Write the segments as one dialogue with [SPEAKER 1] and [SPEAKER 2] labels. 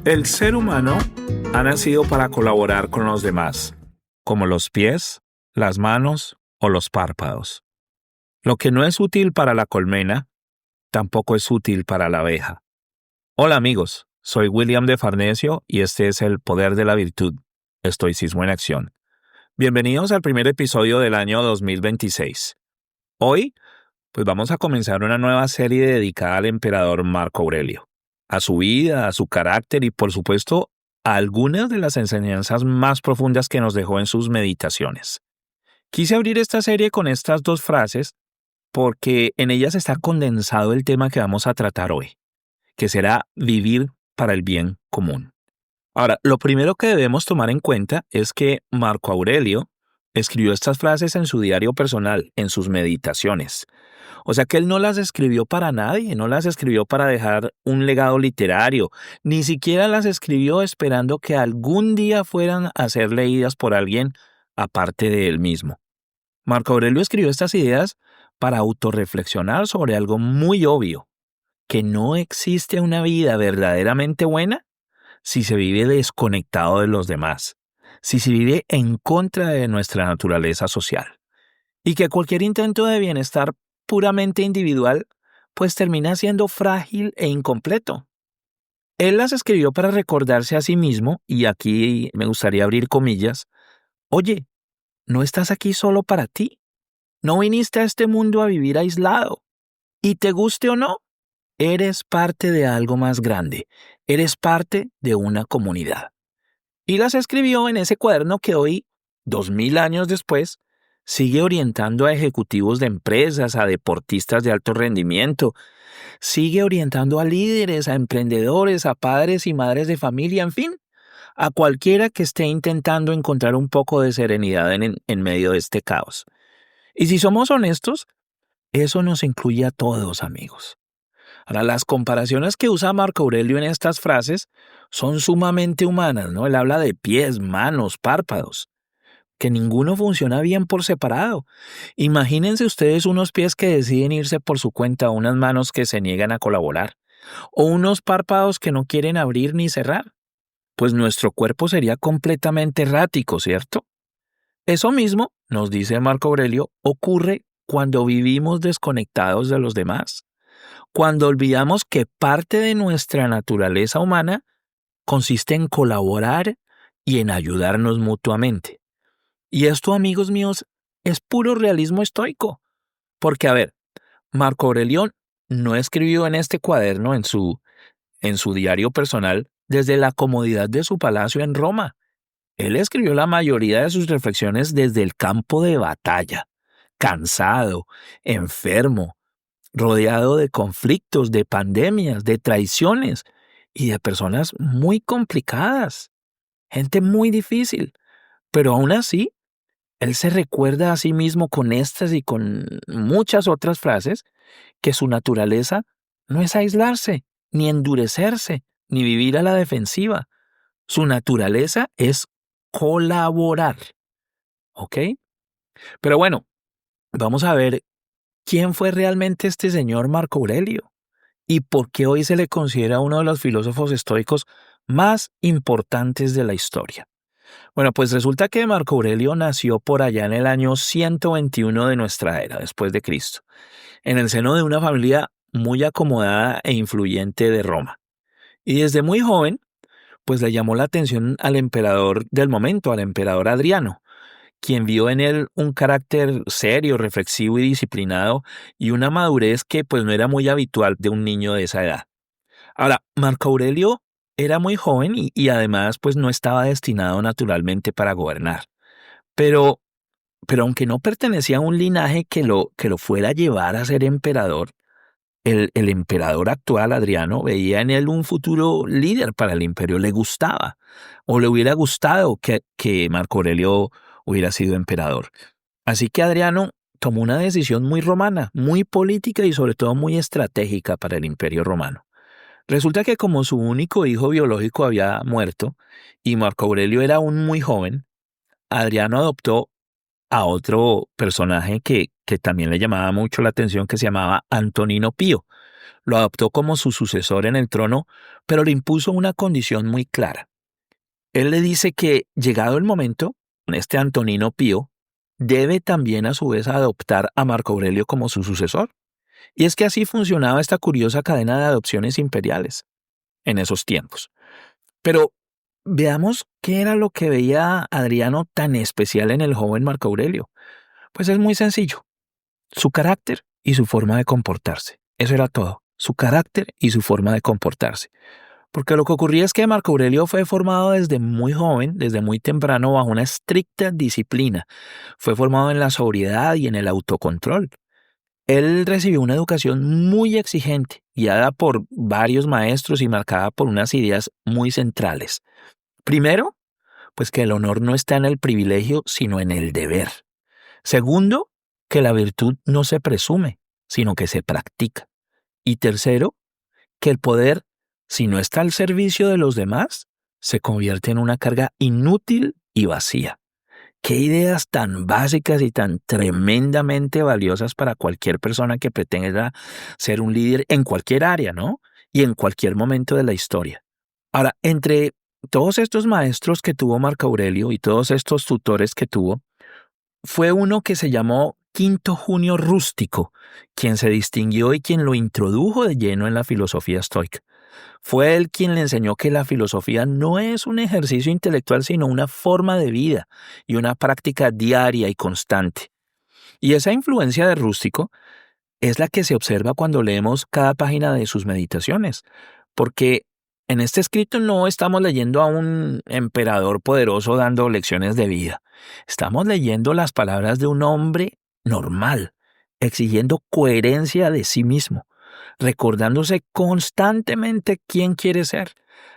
[SPEAKER 1] El ser humano ha nacido para colaborar con los demás, como los pies, las manos o los párpados. Lo que no es útil para la colmena, tampoco es útil para la abeja. Hola amigos, soy William de Farnesio y este es El Poder de la Virtud, Estoicismo en Acción. Bienvenidos al primer episodio del año 2026. Hoy, pues vamos a comenzar una nueva serie dedicada al emperador Marco Aurelio, a su vida, a su carácter y por supuesto a algunas de las enseñanzas más profundas que nos dejó en sus meditaciones. Quise abrir esta serie con estas dos frases porque en ellas está condensado el tema que vamos a tratar hoy, que será vivir para el bien común. Ahora, lo primero que debemos tomar en cuenta es que Marco Aurelio escribió estas frases en su diario personal, en sus meditaciones. O sea que él no las escribió para nadie, no las escribió para dejar un legado literario, ni siquiera las escribió esperando que algún día fueran a ser leídas por alguien aparte de él mismo. Marco Aurelio escribió estas ideas para autorreflexionar sobre algo muy obvio, que no existe una vida verdaderamente buena si se vive desconectado de los demás, si se vive en contra de nuestra naturaleza social, y que cualquier intento de bienestar puramente individual pues termina siendo frágil e incompleto. Él las escribió para recordarse a sí mismo, y aquí me gustaría abrir comillas, oye, no estás aquí solo para ti, no viniste a este mundo a vivir aislado, y te guste o no, eres parte de algo más grande, eres parte de una comunidad. Y las escribió en ese cuaderno que hoy, 2000 años después, sigue orientando a ejecutivos de empresas, a deportistas de alto rendimiento, sigue orientando a líderes, a emprendedores, a padres y madres de familia, en fin, a cualquiera que esté intentando encontrar un poco de serenidad en medio de este caos. Y si somos honestos, eso nos incluye a todos, amigos. Ahora, las comparaciones que usa Marco Aurelio en estas frases son sumamente humanas, ¿no? Él habla de pies, manos, párpados, que ninguno funciona bien por separado. Imagínense ustedes unos pies que deciden irse por su cuenta, unas manos que se niegan a colaborar, o unos párpados que no quieren abrir ni cerrar. Pues nuestro cuerpo sería completamente errático, ¿cierto? Eso mismo, nos dice Marco Aurelio, ocurre cuando vivimos desconectados de los demás, cuando olvidamos que parte de nuestra naturaleza humana consiste en colaborar y en ayudarnos mutuamente. Y esto, amigos míos, es puro realismo estoico. Porque, a ver, Marco Aurelio no escribió en este cuaderno, en su diario personal, desde la comodidad de su palacio en Roma. Él escribió la mayoría de sus reflexiones desde el campo de batalla, cansado, enfermo, rodeado de conflictos, de pandemias, de traiciones y de personas muy complicadas, gente muy difícil. Pero aún así, él se recuerda a sí mismo con estas y con muchas otras frases que su naturaleza no es aislarse, ni endurecerse, ni vivir a la defensiva. Su naturaleza es colaborar, ¿ok? Pero bueno, vamos a ver quién fue realmente este señor Marco Aurelio y por qué hoy se le considera uno de los filósofos estoicos más importantes de la historia. Bueno, pues resulta que Marco Aurelio nació por allá en el año 121 de nuestra era, después de Cristo, en el seno de una familia muy acomodada e influyente de Roma. Y desde muy joven, pues le llamó la atención al emperador del momento, al emperador Adriano, quien vio en él un carácter serio, reflexivo y disciplinado y una madurez que pues no era muy habitual de un niño de esa edad. Ahora, Marco Aurelio era muy joven y además pues no estaba destinado naturalmente para gobernar. Pero, pero aunque no pertenecía a un linaje que lo fuera a llevar a ser emperador, el emperador actual, Adriano, veía en él un futuro líder para el imperio. Le gustaba o le hubiera gustado que Marco Aurelio hubiera sido emperador. Así que Adriano tomó una decisión muy romana, muy política y sobre todo muy estratégica para el imperio romano. Resulta que como su único hijo biológico había muerto y Marco Aurelio era aún muy joven, Adriano adoptó a otro personaje que también le llamaba mucho la atención, que se llamaba Antonino Pío. lo adoptó como su sucesor en el trono, pero le impuso una condición muy clara. Él le dice que, llegado el momento, este Antonino Pío debe también a su vez adoptar a Marco Aurelio como su sucesor. Y es que así funcionaba esta curiosa cadena de adopciones imperiales en esos tiempos. Pero veamos qué era lo que veía Adriano tan especial en el joven Marco Aurelio. Pues es muy sencillo, su carácter y su forma de comportarse. Eso era todo, su carácter y su forma de comportarse. Porque lo que ocurría es que Marco Aurelio fue formado desde muy joven, desde muy temprano, bajo una estricta disciplina. Fue formado en la sobriedad y en el autocontrol. Él recibió una educación muy exigente, guiada por varios maestros y marcada por unas ideas muy centrales. Primero, pues que el honor no está en el privilegio, sino en el deber. Segundo, que la virtud no se presume, sino que se practica. Y tercero, que el poder, si no está al servicio de los demás, se convierte en una carga inútil y vacía. Qué ideas tan básicas y tan tremendamente valiosas para cualquier persona que pretenda ser un líder en cualquier área, ¿no? Y en cualquier momento de la historia. Ahora, entre todos estos maestros que tuvo Marco Aurelio y todos estos tutores que tuvo, fue uno que se llamó Quinto Junio Rústico, quien se distinguió y quien lo introdujo de lleno en la filosofía estoica. Fue él quien le enseñó que la filosofía no es un ejercicio intelectual, sino una forma de vida y una práctica diaria y constante. Y esa influencia de Rústico es la que se observa cuando leemos cada página de sus meditaciones, porque en este escrito no estamos leyendo a un emperador poderoso dando lecciones de vida. Estamos leyendo las palabras de un hombre normal, exigiendo coherencia de sí mismo, recordándose constantemente quién quiere ser,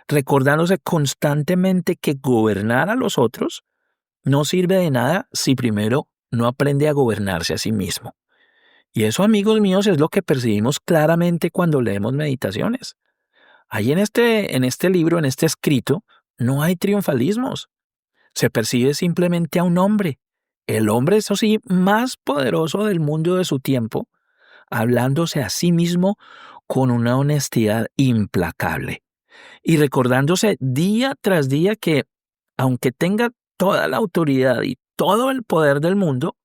[SPEAKER 1] recordándose constantemente que gobernar a los otros no sirve de nada si primero no aprende a gobernarse a sí mismo. Y eso, amigos míos, es lo que percibimos claramente cuando leemos meditaciones. Ahí en este libro, en este escrito, no hay triunfalismos. Se percibe simplemente a un hombre, el hombre, eso sí, más poderoso del mundo de su tiempo, hablándose a sí mismo con una honestidad implacable y recordándose día tras día que, aunque tenga toda la autoridad y todo el poder del mundo,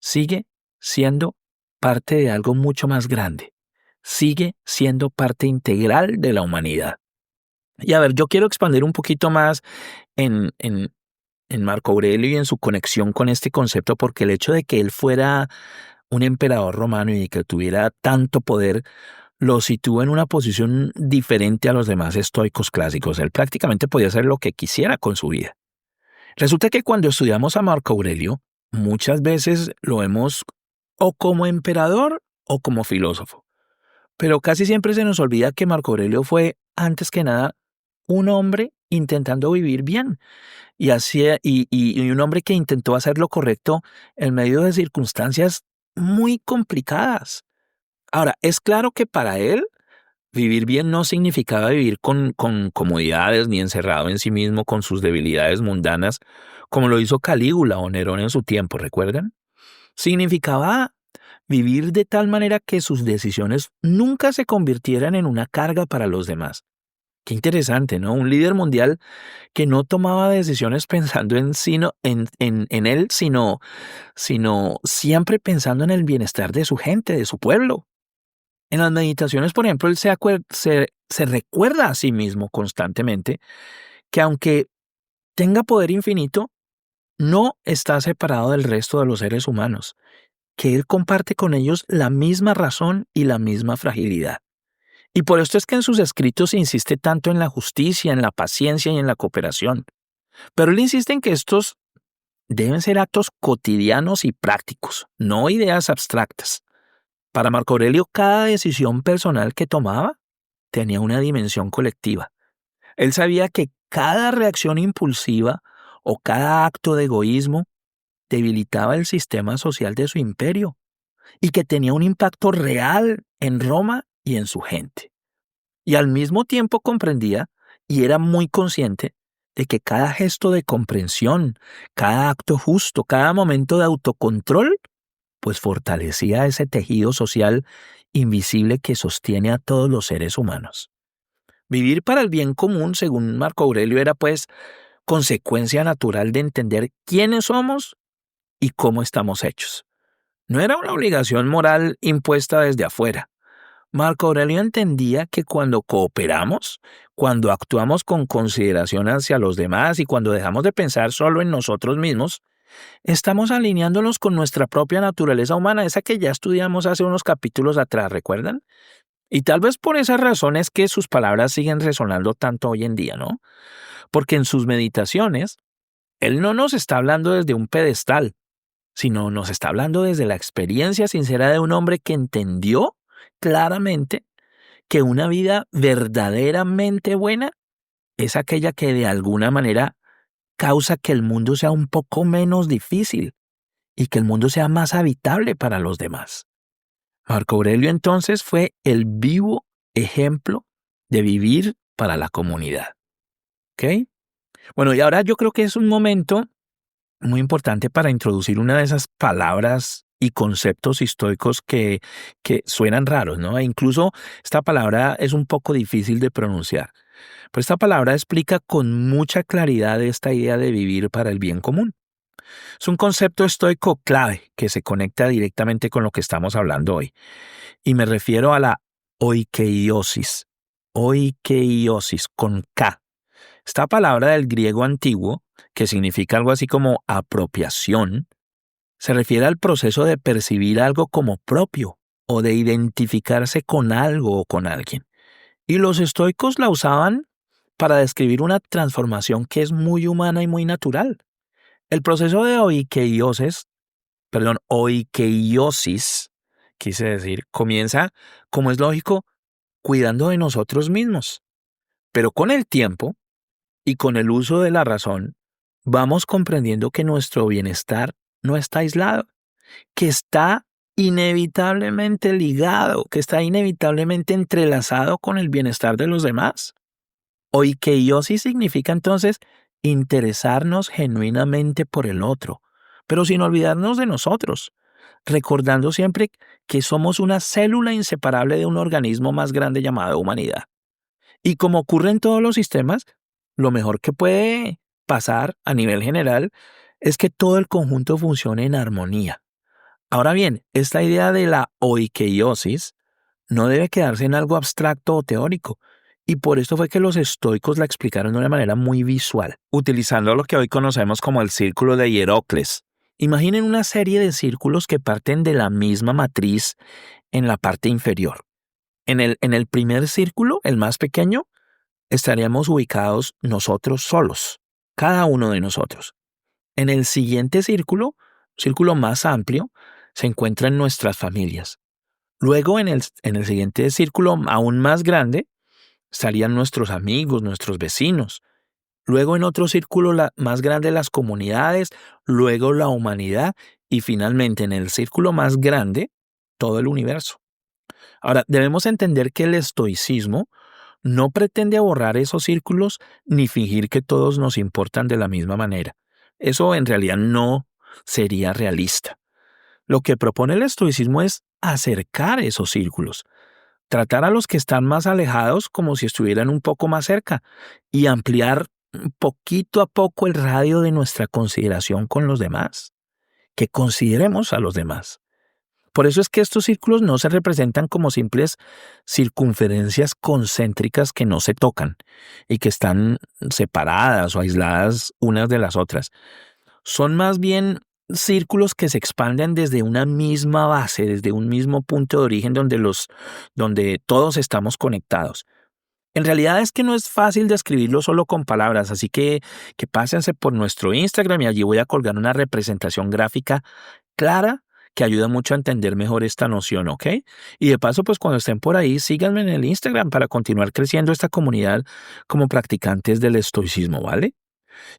[SPEAKER 1] sigue siendo parte de algo mucho más grande. Sigue siendo parte integral de la humanidad. Y a ver, yo quiero expandir un poquito más en Marco Aurelio y en su conexión con este concepto, porque el hecho de que él fuera un emperador romano y que tuviera tanto poder lo sitúa en una posición diferente a los demás estoicos clásicos. Él prácticamente podía hacer lo que quisiera con su vida. Resulta que cuando estudiamos a Marco Aurelio, muchas veces lo vemos o como emperador o como filósofo. Pero casi siempre se nos olvida que Marco Aurelio fue, antes que nada, un hombre intentando vivir bien y un hombre que intentó hacer lo correcto en medio de circunstancias muy complicadas. Ahora, es claro que para él vivir bien no significaba vivir con comodidades ni encerrado en sí mismo con sus debilidades mundanas, como lo hizo Calígula o Nerón en su tiempo, ¿recuerdan? Significaba vivir de tal manera que sus decisiones nunca se convirtieran en una carga para los demás. Qué interesante, ¿no? Un líder mundial que no tomaba decisiones pensando en él, sino siempre pensando en el bienestar de su gente, de su pueblo. En las meditaciones, por ejemplo, él se recuerda a sí mismo constantemente que aunque tenga poder infinito, no está separado del resto de los seres humanos, que él comparte con ellos la misma razón y la misma fragilidad. Y por esto es que en sus escritos insiste tanto en la justicia, en la paciencia y en la cooperación. Pero él insiste en que estos deben ser actos cotidianos y prácticos, no ideas abstractas. Para Marco Aurelio, cada decisión personal que tomaba tenía una dimensión colectiva. Él sabía que cada reacción impulsiva o cada acto de egoísmo debilitaba el sistema social de su imperio y que tenía un impacto real en Roma y en su gente. Y al mismo tiempo comprendía y era muy consciente de que cada gesto de comprensión, cada acto justo, cada momento de autocontrol pues fortalecía ese tejido social invisible que sostiene a todos los seres humanos. Vivir para el bien común, según Marco Aurelio, era pues consecuencia natural de entender quiénes somos y cómo estamos hechos. No era una obligación moral impuesta desde afuera. Marco Aurelio entendía que cuando cooperamos, cuando actuamos con consideración hacia los demás y cuando dejamos de pensar solo en nosotros mismos, estamos alineándonos con nuestra propia naturaleza humana, esa que ya estudiamos hace unos capítulos atrás, ¿recuerdan? Y tal vez por esa razón es que sus palabras siguen resonando tanto hoy en día, ¿no? Porque en sus meditaciones, él no nos está hablando desde un pedestal, sino nos está hablando desde la experiencia sincera de un hombre que entendió claramente que una vida verdaderamente buena es aquella que de alguna manera causa que el mundo sea un poco menos difícil y que el mundo sea más habitable para los demás. Marco Aurelio entonces fue el vivo ejemplo de vivir para la comunidad. ¿Ok? Bueno, y ahora yo creo que es un momento muy importante para introducir una de esas palabras y conceptos estoicos que suenan raros, ¿no? E incluso esta palabra es un poco difícil de pronunciar. Pero esta palabra explica con mucha claridad esta idea de vivir para el bien común. Es un concepto estoico clave que se conecta directamente con lo que estamos hablando hoy. Y me refiero a la oikeiosis. Oikeiosis, con K. Esta palabra del griego antiguo, que significa algo así como apropiación, se refiere al proceso de percibir algo como propio o de identificarse con algo o con alguien. Y los estoicos la usaban para describir una transformación que es muy humana y muy natural. El proceso de oikeiosis, quise decir, comienza, como es lógico, cuidando de nosotros mismos. Pero con el tiempo y con el uso de la razón, vamos comprendiendo que nuestro bienestar no está aislado, que está inevitablemente ligado, que está inevitablemente entrelazado con el bienestar de los demás. Oikeiosis significa entonces interesarnos genuinamente por el otro, pero sin olvidarnos de nosotros, recordando siempre que somos una célula inseparable de un organismo más grande llamado humanidad. Y como ocurre en todos los sistemas, lo mejor que puede pasar a nivel general es que todo el conjunto funcione en armonía. Ahora bien, esta idea de la oikeiosis no debe quedarse en algo abstracto o teórico, y por esto fue que los estoicos la explicaron de una manera muy visual, utilizando lo que hoy conocemos como el círculo de Hierocles. Imaginen una serie de círculos que parten de la misma matriz en la parte inferior. En el primer círculo, el más pequeño, estaríamos ubicados nosotros solos, cada uno de nosotros. En el siguiente círculo más amplio, se encuentran nuestras familias. Luego, en el siguiente círculo aún más grande, estarían nuestros amigos, nuestros vecinos. Luego, en otro círculo más grande, las comunidades, luego la humanidad y finalmente, en el círculo más grande, todo el universo. Ahora, debemos entender que el estoicismo no pretende borrar esos círculos ni fingir que todos nos importan de la misma manera. Eso en realidad no sería realista. Lo que propone el estoicismo es acercar esos círculos, tratar a los que están más alejados como si estuvieran un poco más cerca y ampliar poquito a poco el radio de nuestra consideración con los demás, que consideremos a los demás. Por eso es que estos círculos no se representan como simples circunferencias concéntricas que no se tocan y que están separadas o aisladas unas de las otras. Son más bien círculos que se expanden desde una misma base, desde un mismo punto de origen donde todos estamos conectados. En realidad es que no es fácil describirlo solo con palabras, así que pásense por nuestro Instagram y allí voy a colgar una representación gráfica clara que ayuda mucho a entender mejor esta noción, ¿ok? Y de paso, pues cuando estén por ahí, síganme en el Instagram para continuar creciendo esta comunidad como practicantes del estoicismo, ¿vale?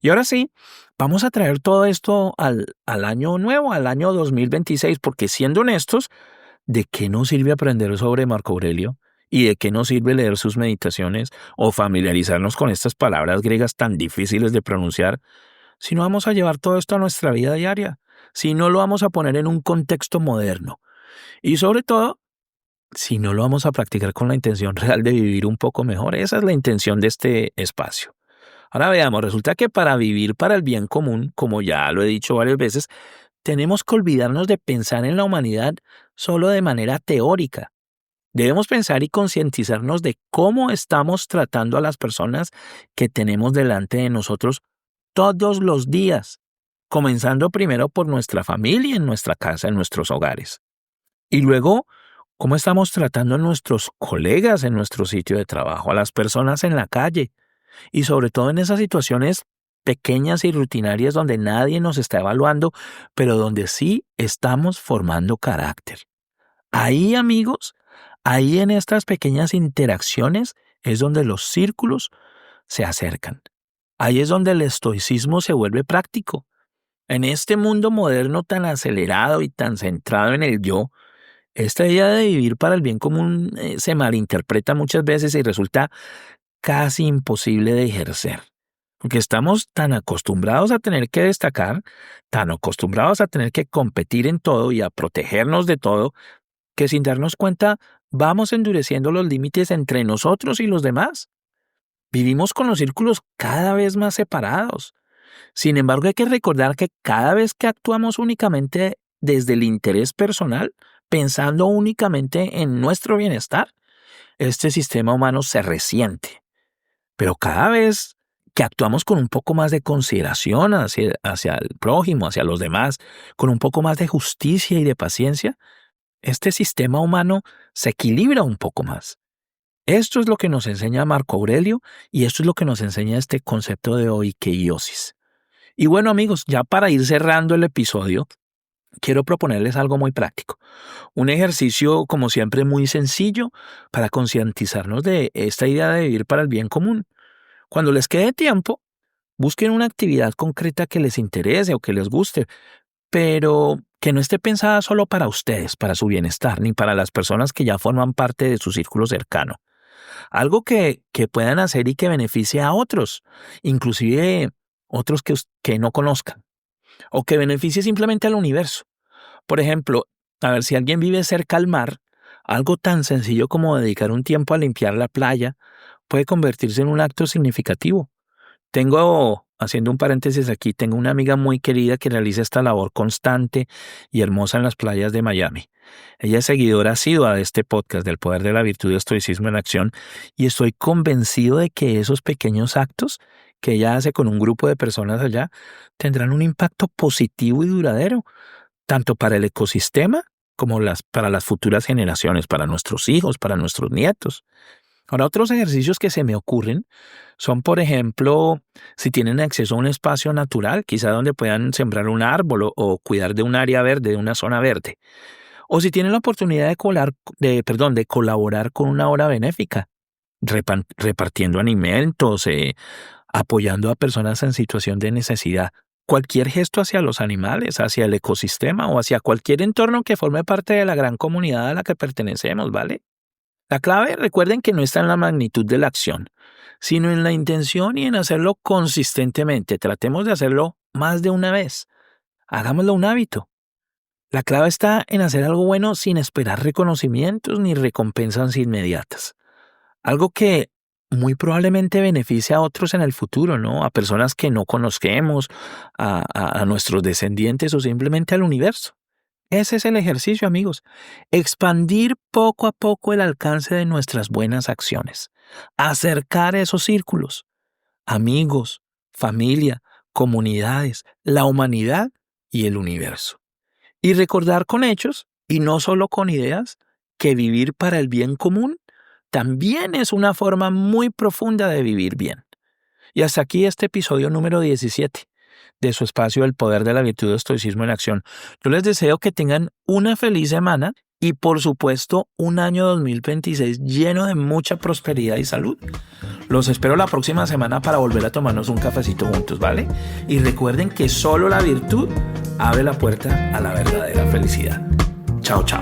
[SPEAKER 1] Y ahora sí, vamos a traer todo esto al año nuevo, al año 2026, porque siendo honestos, ¿de qué nos sirve aprender sobre Marco Aurelio? ¿Y de qué nos sirve leer sus meditaciones o familiarizarnos con estas palabras griegas tan difíciles de pronunciar si no vamos a llevar todo esto a nuestra vida diaria? si no lo vamos a poner en un contexto moderno. Y sobre todo, si no lo vamos a practicar con la intención real de vivir un poco mejor. Esa es la intención de este espacio. Ahora veamos, resulta que para vivir para el bien común, como ya lo he dicho varias veces, tenemos que olvidarnos de pensar en la humanidad solo de manera teórica. Debemos pensar y concientizarnos de cómo estamos tratando a las personas que tenemos delante de nosotros todos los días, comenzando primero por nuestra familia, en nuestra casa, en nuestros hogares. Y luego, cómo estamos tratando a nuestros colegas en nuestro sitio de trabajo, a las personas en la calle, y sobre todo en esas situaciones pequeñas y rutinarias donde nadie nos está evaluando, pero donde sí estamos formando carácter. Ahí, amigos, ahí en estas pequeñas interacciones es donde los círculos se acercan. Ahí es donde el estoicismo se vuelve práctico. En este mundo moderno tan acelerado y tan centrado en el yo, esta idea de vivir para el bien común se malinterpreta muchas veces y resulta casi imposible de ejercer. Porque estamos tan acostumbrados a tener que destacar, tan acostumbrados a tener que competir en todo y a protegernos de todo, que sin darnos cuenta vamos endureciendo los límites entre nosotros y los demás. Vivimos con los círculos cada vez más separados. Sin embargo, hay que recordar que cada vez que actuamos únicamente desde el interés personal, pensando únicamente en nuestro bienestar, este sistema humano se resiente. Pero cada vez que actuamos con un poco más de consideración hacia el prójimo, hacia los demás, con un poco más de justicia y de paciencia, este sistema humano se equilibra un poco más. Esto es lo que nos enseña Marco Aurelio y esto es lo que nos enseña este concepto de oikeiosis. Y bueno, amigos, ya para ir cerrando el episodio, quiero proponerles algo muy práctico. Un ejercicio, como siempre, muy sencillo para concientizarnos de esta idea de vivir para el bien común. Cuando les quede tiempo, busquen una actividad concreta que les interese o que les guste, pero que no esté pensada solo para ustedes, para su bienestar, ni para las personas que ya forman parte de su círculo cercano. Algo que puedan hacer y que beneficie a otros, inclusive otros que no conozcan, o que beneficie simplemente al universo. Por ejemplo, a ver, si alguien vive cerca al mar, algo tan sencillo como dedicar un tiempo a limpiar la playa puede convertirse en un acto significativo. Haciendo un paréntesis aquí, tengo una amiga muy querida que realiza esta labor constante y hermosa en las playas de Miami. Ella es seguidora asidua de este podcast del poder de la virtud y estoicismo en acción y estoy convencido de que esos pequeños actos que ella hace con un grupo de personas allá tendrán un impacto positivo y duradero, tanto para el ecosistema como para las futuras generaciones, para nuestros hijos, para nuestros nietos. Ahora, otros ejercicios que se me ocurren son, por ejemplo, si tienen acceso a un espacio natural, quizá donde puedan sembrar un árbol o cuidar de un área verde, de una zona verde. O si tienen la oportunidad de colaborar con una obra benéfica, repartiendo alimentos, apoyando a personas en situación de necesidad. Cualquier gesto hacia los animales, hacia el ecosistema o hacia cualquier entorno que forme parte de la gran comunidad a la que pertenecemos, ¿vale? La clave, recuerden que no está en la magnitud de la acción, sino en la intención y en hacerlo consistentemente. Tratemos de hacerlo más de una vez. Hagámoslo un hábito. La clave está en hacer algo bueno sin esperar reconocimientos ni recompensas inmediatas. Algo que muy probablemente beneficie a otros en el futuro, ¿no? A personas que no conozcamos, a nuestros descendientes o simplemente al universo. Ese es el ejercicio, amigos. Expandir poco a poco el alcance de nuestras buenas acciones. Acercar esos círculos. Amigos, familia, comunidades, la humanidad y el universo. Y recordar con hechos, y no solo con ideas, que vivir para el bien común también es una forma muy profunda de vivir bien. Y hasta aquí este episodio número 17. De su espacio El Poder de la Virtud y Estoicismo en Acción. Yo les deseo que tengan una feliz semana y por supuesto un año 2026 lleno de mucha prosperidad y salud. Los espero la próxima semana para volver a tomarnos un cafecito juntos, ¿vale? Y recuerden que solo la virtud abre la puerta a la verdadera felicidad. Chao, chao.